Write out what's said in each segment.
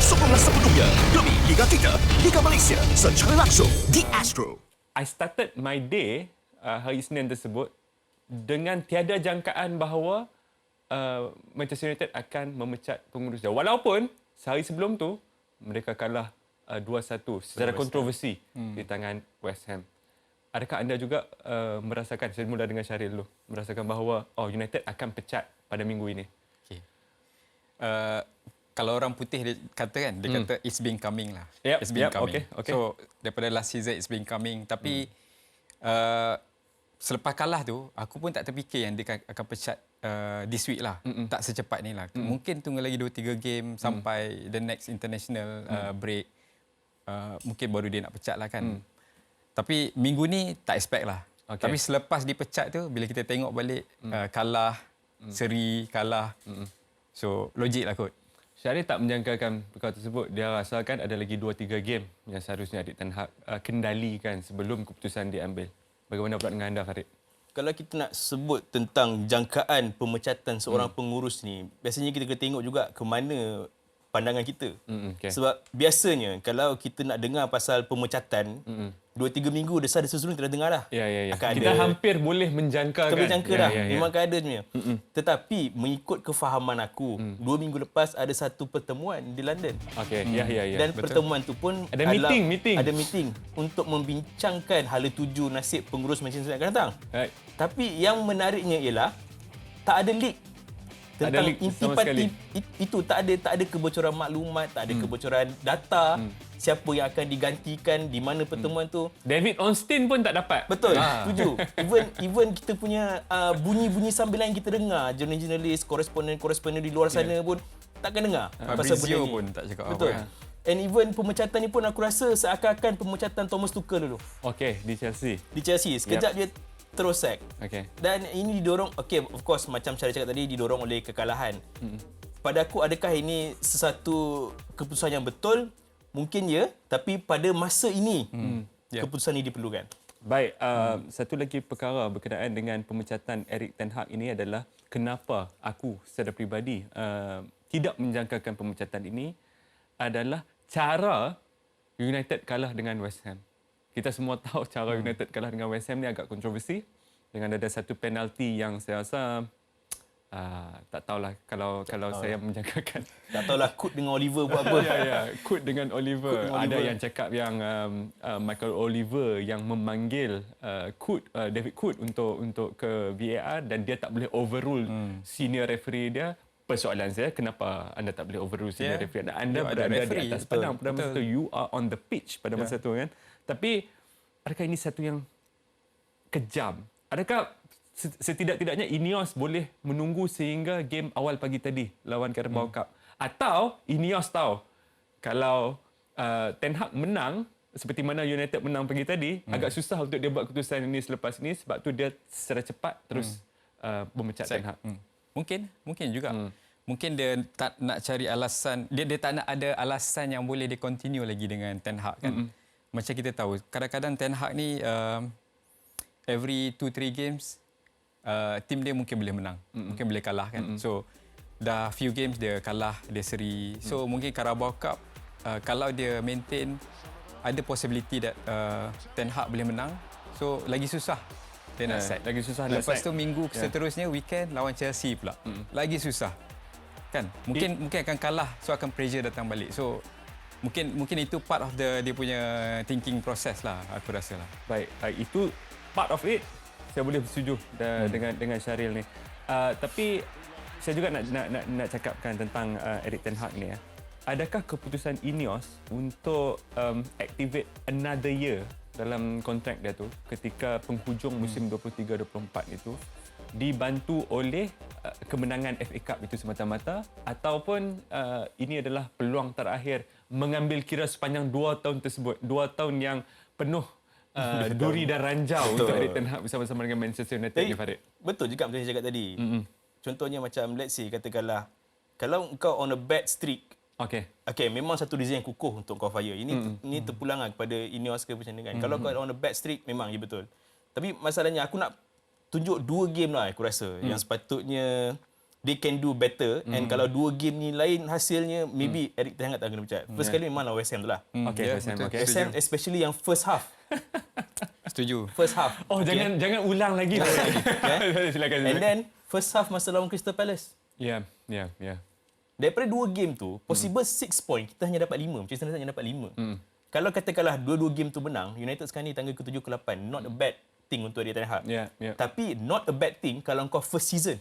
Sokonglah sepenuhnya demi Liga 3, Liga Malaysia secara langsung di Astro. I started my day hari Isnin tersebut dengan tiada jangkaan bahawa Manchester United akan memecat pengurus dia. Walaupun sehari sebelum tu mereka kalah 2-1 secara kontroversi di tangan West Ham. Adakah anda juga merasakan, saya mula dengan Syaril dulu, merasakan bahawa United akan pecat pada minggu ini? Okay. Kalau orang putih dia kata kan, dia kata it's been coming lah. It's been coming. Okay. So daripada last season it's been coming. Tapi selepas kalah tu, aku pun tak terfikir yang dia akan pecat this week lah. Tak secepat ni lah. Mungkin tunggu lagi 2-3 game sampai the next international break. Mungkin baru dia nak pecat lah kan. Tapi minggu ni tak expect lah. Tapi selepas dipecat tu, bila kita tengok balik kalah, seri, kalah. So logik lah kot. Syaril tak menjangkakan perkara tersebut. Dia rasakan ada lagi 2-3 game yang seharusnya Erik ten Hag kendalikan sebelum keputusan diambil. Bagaimana pula dengan anda, Farid? Kalau kita nak sebut tentang jangkaan pemecatan seorang pengurus ni, biasanya kita kena tengok juga ke mana pandangan kita. Sebab biasanya kalau kita nak dengar pasal pemecatan, 2-3 minggu desas-desus kita dah dengar dah. Kita hampir boleh menjangkakan. Kita boleh jangka dah. Memang akan ada sebenarnya. Tetapi mengikut kefahaman aku, 2 minggu lepas ada satu pertemuan di London. Dan pertemuan tu pun ada meeting. Ada meeting untuk membincangkan hala tuju nasib pengurus Manchester United akan datang. Tapi yang menariknya ialah tak ada leak tentang intipati itu, tak ada kebocoran maklumat, tak ada kebocoran data, siapa yang akan digantikan, di mana pertemuan tu. David Ornstein pun tak dapat. Betul, setuju. Even kita punya bunyi-bunyi sambilan yang kita dengar, jurnalis, koresponden di luar sana pun takkan dengar pasal benda ni. Pun tak cakap betul. apa. And even pemecatan ni pun aku rasa seakan-akan pemecatan Thomas Tuchel dulu. Di Chelsea. Di Chelsea. Sekejap dia terus sack. Dan ini didorong, of course macam Syaril cakap tadi, didorong oleh kekalahan. Pada aku, adakah ini sesuatu keputusan yang betul? Mungkin ya, tapi pada masa ini keputusan ini diperlukan. Baik, satu lagi perkara berkenaan dengan pemecatan Erik ten Hag ini adalah kenapa aku secara peribadi tidak menjangkakan pemecatan ini adalah cara United kalah dengan West Ham. Kita semua tahu cara United kalah dengan West Ham ni agak kontroversi dengan ada satu penalti yang saya rasa tak tahulah kalau saya menjangkakan. Tak tahulah Kut dengan Oliver buat apa. Kut dengan Oliver. Ada yang cakap yang Michael Oliver yang memanggil David Kut untuk ke VAR dan dia tak boleh overrule senior referee dia. Persoalan saya, kenapa anda tak boleh overrule senior referee? Anda berada di atas padang pada masa itu. You are on the pitch pada masa itu kan. Tapi adakah ini satu yang kejam? Adakah setidak-tidaknya Ineos boleh menunggu sehingga game awal pagi tadi lawan Carabao Cup? Atau Ineos tahu kalau Ten Hag menang seperti mana United menang pagi tadi, agak susah untuk dia buat keputusan ini selepas ini, sebab tu dia secara cepat terus memecat Ten Hag. Mungkin juga. Mungkin dia tak nak cari alasan, dia tak nak ada alasan yang boleh dia continue lagi dengan Ten Hag kan. Macam kita tahu, kadang-kadang Ten Hag ni every 2-3 games tim dia mungkin boleh menang, mungkin boleh kalah kan. So dah few games dia kalah, dia seri. So mungkin Carabao Cup kalau dia maintain, ada possibility that Ten Hag boleh menang. So lagi susah dia nak sack. Lagi susah nak Lepas tu minggu seterusnya weekend lawan Chelsea pula. Lagi susah. Kan? Mungkin akan kalah, so akan pressure datang balik. So mungkin itu part of dia punya thinking process lah, aku rasa lah. Baik, itu part of it. Saya boleh bersetuju dengan Syaril ni. Tapi saya juga nak cakapkan tentang Erik ten Hag ni. Adakah keputusan Ineos untuk activate another year dalam kontrak dia tu ketika penghujung musim 23-24 itu dibantu oleh kemenangan FA Cup itu semata-mata, ataupun ini adalah peluang terakhir mengambil kira sepanjang 2 tahun tersebut, 2 tahun yang penuh duri dan ranjau untuk Erik ten Hag bersama-sama dengan Manchester United ni, Farid? Betul juga macam saya cakap tadi. Contohnya macam let's say katakanlah kalau kau on a bad streak, memang satu reason yang kukuh untuk kau fire. Ini terpulang kepada Ineos ke macam ni kan. Kalau kau on a bad streak, memang ya betul. Tapi masalahnya aku nak tunjuk 2 game lah aku rasa yang sepatutnya they can do better and kalau 2 game ni lain hasilnya maybe Erik Ten Hag tak kena pecat. First kali memang West Ham tu lah. Okay, West Ham. Okay. West Ham especially yang first half. Setuju. First half. Oh, jangan ulang lagi. Silakan. And then first half masa lawan Crystal Palace. Yeah. Daripada 2 game tu, possible 6 point, kita hanya dapat 5. Manchester United hanya dapat 5. Kalau katakanlah 2 game tu menang, United sekarang ni tangga ke-7 ke-8. Not a bad thing untuk Erik Ten Hag. Yeah. Tapi not a bad thing kalau kau first season.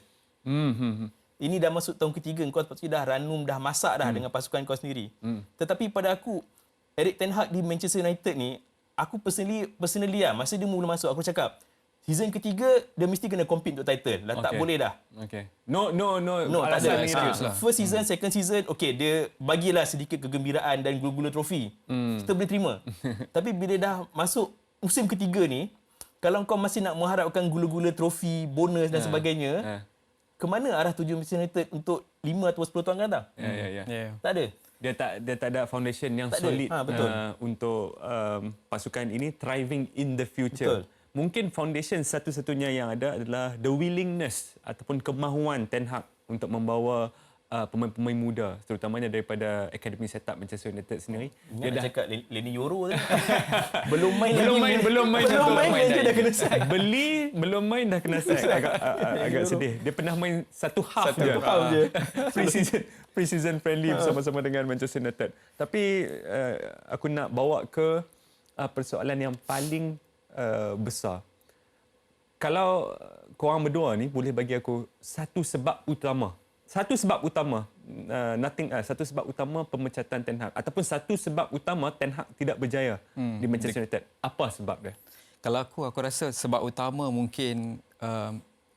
Ini dah masuk tahun ketiga, kau sepatutnya dah ranum, dah masak dah dengan pasukan kau sendiri. Tetapi pada aku, Erik Ten Hag di Manchester United ni, aku personally lah, masa dia mula masuk, aku cakap, season ketiga, dia mesti kena compete untuk title. Tak boleh dah. Okay. No, tak ada. serius lah. First season, second season, okay, dia bagilah sedikit kegembiraan dan gula-gula trofi. Kita boleh terima. Tapi bila dah masuk musim ketiga ni, kalau kau masih nak mengharapkan gula-gula trofi, bonus dan sebagainya, ke mana arah tuju Manchester United untuk 5 atau 10 tahun akan datang? Ya. Tak ada. Dia tak ada foundation yang tak solid betul. untuk pasukan ini thriving in the future. Betul. Mungkin foundation satu-satunya yang ada adalah the willingness ataupun kemahuan Ten Hag untuk membawa pemain-pemain muda, terutamanya daripada akademi setup Manchester United sendiri. Dia dah cakap Lenny Yoro tu. belum main dia dah kena sack. Beli belum main dah kena sack. Agak sedih. Dia pernah main satu half je. Pre-season friendly bersama-sama dengan Manchester United. Tapi aku nak bawa ke persoalan yang paling besar. Kalau korang berdua ni boleh bagi aku satu sebab utama pemecatan Ten Hag ataupun satu sebab utama Ten Hag tidak berjaya di Manchester United, apa sebab dia? Kalau aku rasa sebab utama mungkin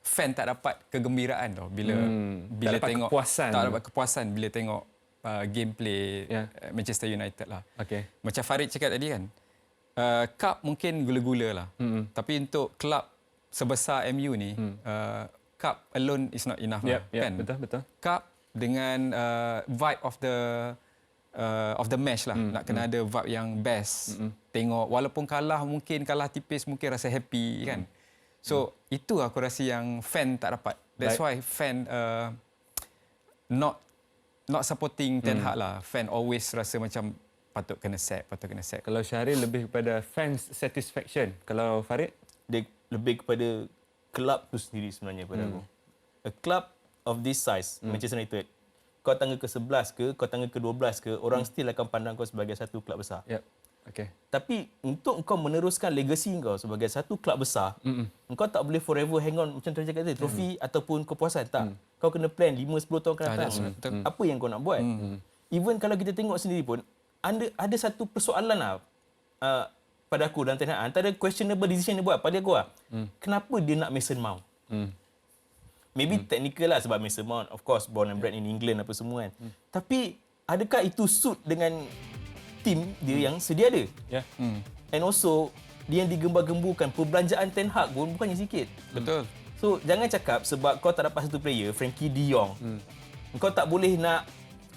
fan tak dapat kegembiraan tau bila tengok kepuasan bila tengok gameplay Manchester United lah. Okay. Macam Farid cakap tadi kan, cup mungkin gula-gula lah. Tapi untuk kelab sebesar MU ni, cup alone is not enough lah, kan? Betul. Cup dengan vibe of the match lah. Nak kena ada vibe yang best. Tengok walaupun mungkin kalah tipis, mungkin rasa happy kan. So itu aku rasa yang fan tak dapat. That's why fan not supporting Ten Hag lah. Fan always rasa macam patut kena sack. Kalau Syahril lebih kepada fans satisfaction. Kalau Farid? Dia lebih kepada kelab tu sendiri sebenarnya pada aku. A club of this size, Manchester United, kau tangga ke-11 ke, kau tangga ke-12 ke, orang still akan pandang kau sebagai satu kelab besar. Yep. Okay. Tapi untuk kau meneruskan legasi kau sebagai satu kelab besar, kau tak boleh forever hang on macam tu cakap tadi, trofi ataupun kepuasan. Tak. Kau kena plan 5-10 tahun akan datang. Apa yang kau nak buat? Even kalau kita tengok sendiri pun, ada satu persoalan lah pada aku dalam Ten Hag. Antara questionable decision dia buat pada aku lah. Kenapa dia nak Mason Mount? Maybe technical lah sebab Mason Mount, of course, born and bred in England apa semua kan. Tapi adakah itu suit dengan tim dia yang sedia ada? Yeah. And also, dia yang digembar-gemburkan, perbelanjaan Ten Hag pun bukannya sikit. Betul. So, jangan cakap sebab kau tak dapat satu player, Frankie de Jong, kau tak boleh nak,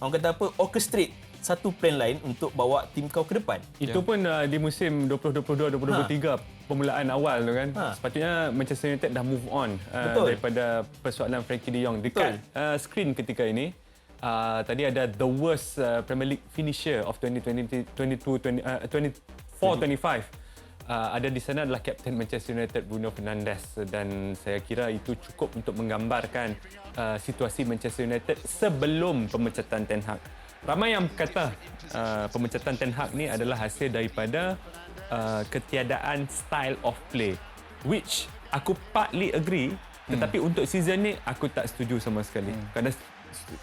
orang kata apa, orchestrate satu plan lain untuk bawa tim kau ke depan. Itu pun di musim 2022-2023 permulaan awal tu kan. Sepatutnya Manchester United dah move on daripada persoalan Frankie de Jong. Dekat skrin ketika ini tadi ada the worst Premier League finisher of 2024-25. Ada di sana adalah Kapten Manchester United Bruno Fernandes, dan saya kira itu cukup untuk menggambarkan situasi Manchester United sebelum pemecatan Ten Hag. Ramai yang kata pemecatan Ten Hag ni adalah hasil daripada ketiadaan style of play, which aku partly agree, tetapi untuk season ni aku tak setuju sama sekali.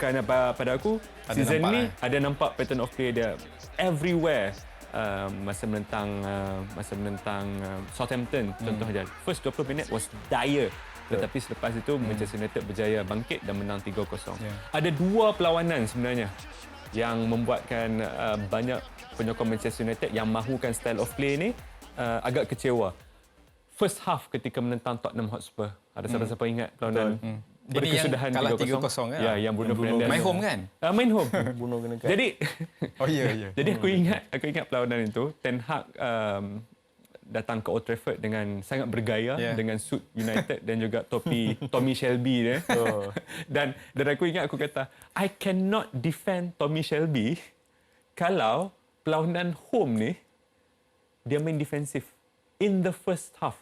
Kerana pada aku season ni ada nampak pattern of play dia everywhere. Masa menentang Southampton contohnya, first 20 minit was dire, tetapi selepas itu Manchester United berjaya bangkit dan menang 3-0. Ada dua perlawanan sebenarnya yang membuatkan banyak penyokong Manchester United yang mahukan style of play ni agak kecewa. First half ketika menentang Tottenham Hotspur, ada siapa-siapa ingat perlawanan berkesudahan 3-0 kan? Ya, yang Bruno Fernandes main home kan? Main home. Bruno kena cut. Jadi ya. jadi aku ingat perlawanan itu. Ten Hag datang ke Old Trafford dengan sangat bergaya dengan suit United dan juga topi Tommy Shelby dia. Dan aku ingat aku kata I cannot defend Tommy Shelby kalau perlawanan home ni dia main defensif in the first half.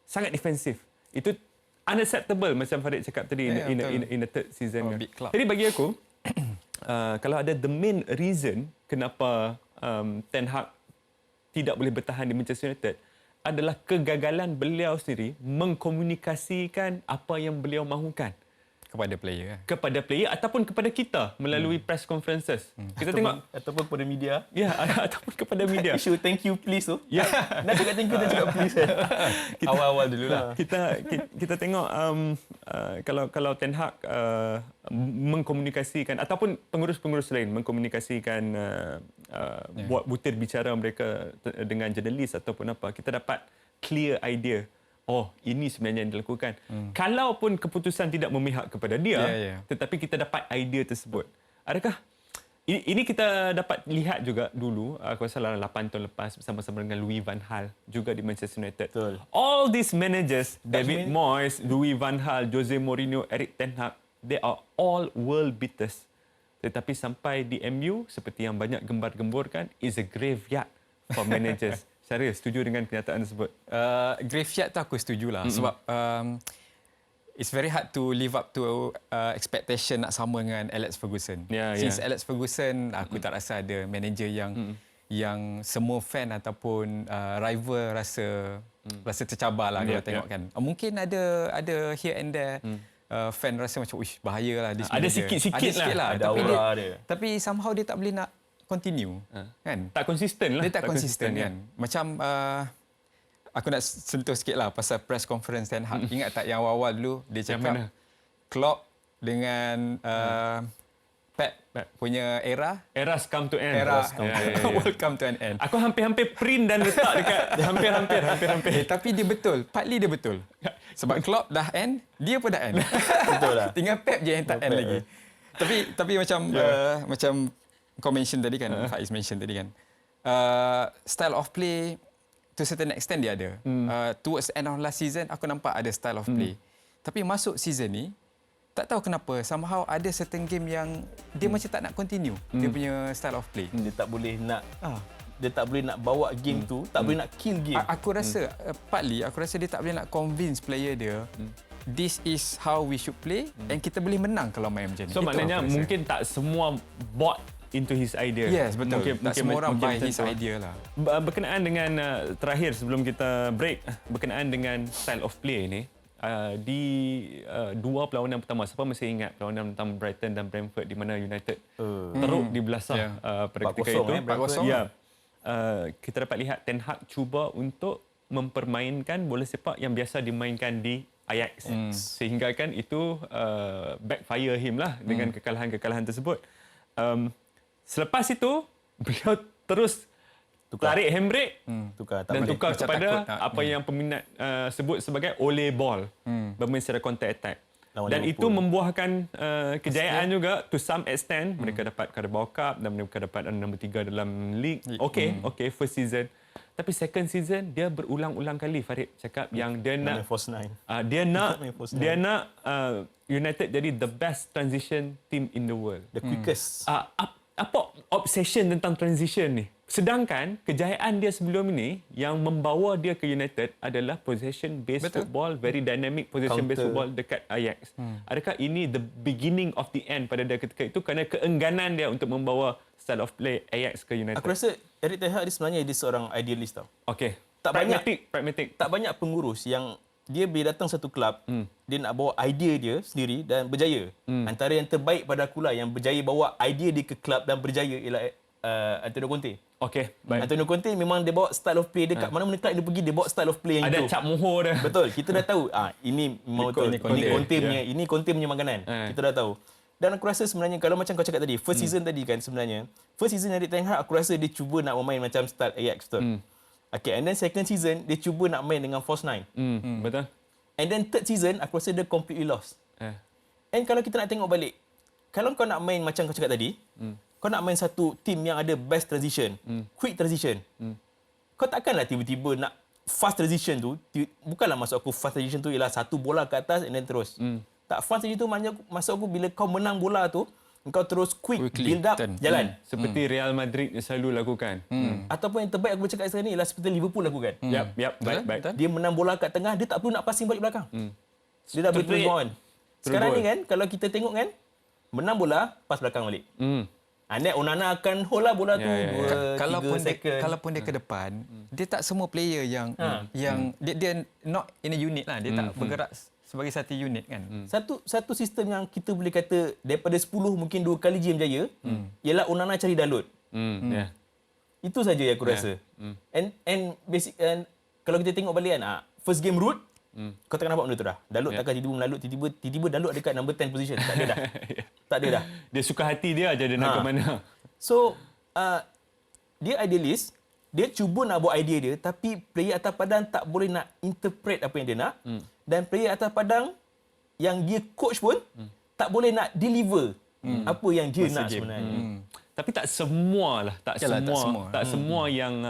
Sangat defensif. Itu unacceptable macam Farid cakap tadi in the third season. Jadi bagi aku kalau ada the main reason kenapa Ten Hag tidak boleh bertahan di Manchester United adalah kegagalan beliau sendiri mengkomunikasikan apa yang beliau mahukan kepada player ataupun kepada kita melalui press conferences. Kita tengok ataupun kepada media. Ya, ataupun kepada media. Issue thank you please tu. Ya. Nak cakap thank you dan cakap please. Awal-awal dululah. Kita tengok kalau Ten Hag mengkomunikasikan ataupun pengurus-pengurus lain mengkomunikasikan buat butir bicara mereka dengan jurnalis ataupun apa, kita dapat clear idea. Oh, ini sebenarnya yang dilakukan. Kalaupun keputusan tidak memihak kepada dia, tetapi kita dapat idea tersebut. Adakah ini kita dapat lihat juga dulu, aku rasa 8 tahun lepas bersama-sama dengan Louis van Gaal juga di Manchester United. Betul. All these managers, David Moyes, Louis van Gaal, Jose Mourinho, Erik ten Hag, they are all world beaters. Tetapi sampai di MU, seperti yang banyak gembar-gemburkan, is a graveyard for managers. Saya setuju dengan kenyataan tersebut. Graveyard tu aku setujulah sebab it's very hard to live up to expectation nak sama dengan Alex Ferguson. Since Alex Ferguson, aku tak rasa ada manager yang semua fan ataupun rival rasa tercabar lah kalau tengok kan. Mungkin ada here and there fan rasa macam bahayalah this manager. Ada sikit-sikit lah. Ada aura dia. Tapi somehow dia tak boleh nak continue kan. Tak konsisten lah. Dia tak konsisten kan. Macam aku nak sentuh sikit lah pasal press conference Ten Hag. Ingat tak yang awal-awal dulu dia cakap Klopp dengan Pep punya era come to end. Will come to an end. Aku hampir-hampir print dan letak dekat hampir. Tapi dia betul. Partly dia betul. Sebab Klopp dah end, dia pun dah end. Betul lah. Tinggal Pep je yang tak end lagi. Tapi macam kau mention tadi kan, Faiz mention tadi kan, style of play to certain extent dia ada. Towards the end of last season, aku nampak ada style of play. Tapi masuk season ni, tak tahu kenapa, somehow ada certain game yang dia macam tak nak continue dia punya style of play. Dia tak boleh nak bawa game tu, tak boleh nak kill game. Aku rasa aku rasa dia tak boleh nak convince player dia this is how we should play and kita boleh menang kalau main macam ni. So maknanya mungkin tak semua bought into his idea. Yes, betul. Tak semua orang buy his idea lah. Berkenaan dengan terakhir sebelum kita break, berkenaan dengan style of play ni, di dua perlawanan pertama, siapa masih ingat perlawanan tentang Brighton dan Brentford di mana United teruk di belasah pada ketika itu. 4-0. Ya. Kita dapat lihat Ten Hag cuba untuk mempermainkan bola sepak yang biasa dimainkan di Ajax. Sehingga kan itu backfire him lah dengan kekalahan-kekalahan tersebut. Selepas itu, beliau terus tarik handbrake dan tukar kepada apa yang peminat sebut sebagai Ole Ball, bermain secara counter attack. Dan itu membuahkan kejayaan juga to some extent. Mereka dapat Carabao Cup dan mereka dapat nombor 3 dalam league. Okay, first season. Tapi second season dia berulang-ulang kali Farid cakap yang dia nak dia nak United jadi the best transition team in the world. The quickest. Apa obsession tentang transition ni? Sedangkan kejayaan dia sebelum ini yang membawa dia ke United adalah possession based football, very dynamic possession based football dekat Ajax. Adakah ini the beginning of the end pada dia ketika itu kerana keengganan dia untuk membawa style of play Ajax ke United? Aku rasa Erik ten Hag sebenarnya dia seorang idealist tau. Okey. Pragmatic. Tak banyak pengurus yang dia bila datang satu kelab, dia nak bawa idea dia sendiri dan berjaya. Antara yang terbaik pada aku lah yang berjaya bawa idea dia ke kelab dan berjaya ialah Antonio Conte. Okey, baik. Antonio Conte memang dia bawa style of play dekat mana-mana kelab dia pergi, dia bawa style of play yang ada itu. Ada cap mohor dia. Betul, kita dah tahu. Ini memang betul. Ini Conte punya makanan. Kita dah tahu. Dan aku rasa sebenarnya kalau macam kau cakap tadi, first season tadi kan sebenarnya, first season Erik ten Hag aku rasa dia cuba nak bermain macam style Ajax betul. Okay, and then second season dia cuba nak main dengan false nine. Betul. And then third season aku rasa dia completely lost. And kalau kita nak tengok balik, kalau kau nak main macam kau cakap tadi, kau nak main satu team yang ada best transition, quick transition. Kau takkanlah tiba-tiba nak fast transition tu, bukanlah maksud aku fast transition tu ialah satu bola ke atas and then terus. Tak, fast transition tu maknanya maksud aku bila kau menang bola tu, kau terus Quickly build up, turn. jalan. Seperti Real Madrid selalu lakukan. Ataupun yang terbaik aku bercakap sekarang ni ialah seperti Liverpool lakukan. Yap, baik. Dia menang bola kat tengah, dia tak perlu nak passing balik belakang. Dia dah boleh terus on. Sekarang ni kan, kalau kita tengok kan, menang bola, pass belakang balik. Onana akan hold lah bola tu 2-3 second. Kalaupun dia ke depan, dia tak semua player yang dia not in a unit lah. Dia tak bergerak sebagai satu unit kan. Satu sistem yang kita boleh kata daripada 10 mungkin 2 kali je berjaya ialah Onana cari Dalot. Itu saja yang aku rasa. And basic and kalau kita tengok balik kan, first game route kau tak nampak benda tu dah. Dalot takkan tiba-tiba melalut, tiba-tiba Dalot dekat number 10 position. Tak ada dah. Tak ada dah. Dia suka hati dia aja dia nak ke mana. So, dia idealist, dia cuba nak buat idea dia, tapi player atas padang tak boleh nak interpret apa yang dia nak. Dan player atas padang yang dia coach pun tak boleh nak deliver apa yang dia nak sebenarnya. Tapi tak semua lah, tak semua yang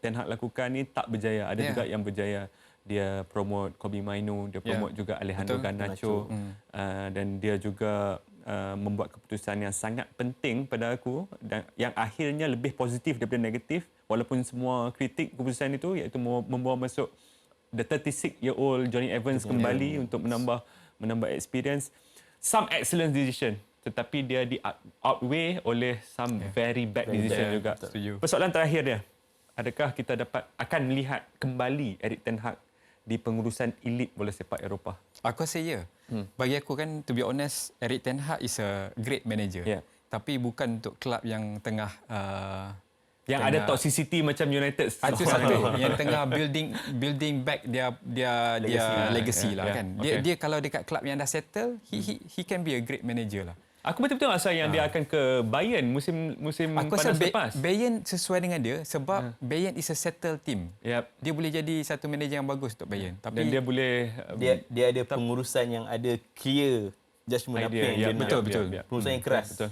Ten Hag lakukan ni tak berjaya. Ada juga yang berjaya. Dia promote Kobbie Mainoo, dia promote juga Alejandro Garnacho, dan dia juga membuat keputusan yang sangat penting pada aku dan yang akhirnya lebih positif daripada negatif, walaupun semua kritik keputusan itu, iaitu membawa masuk the 36-year-old Johnny Evans kembali untuk menambah experience. Some excellent decision, tetapi dia di outweigh oleh some very bad decision juga. Persoalan terakhir dia, adakah kita akan melihat kembali Erik ten Hag di pengurusan elit bola sepak Eropah? Aku rasa ya. Bagi aku kan, to be honest, Erik ten Hag is a great manager. Tapi bukan untuk kelab yang tengah yang ada toxicity macam United. Itu satu yang tengah building back dia legacy lah kan. Dia kalau dekat kelab yang dah settle, he can be a great manager lah. Aku betul-betul rasa yang dia akan ke Bayern musim aku rasa panas lepas. Bayern sesuai dengan dia sebab Bayern is a settled team. Dia boleh jadi satu manager yang bagus untuk Bayern. Tapi dan dia boleh dia ada pengurusan yang ada clear judgement apa yang dia nak. Betul. Pengurusan yang keras. Betul.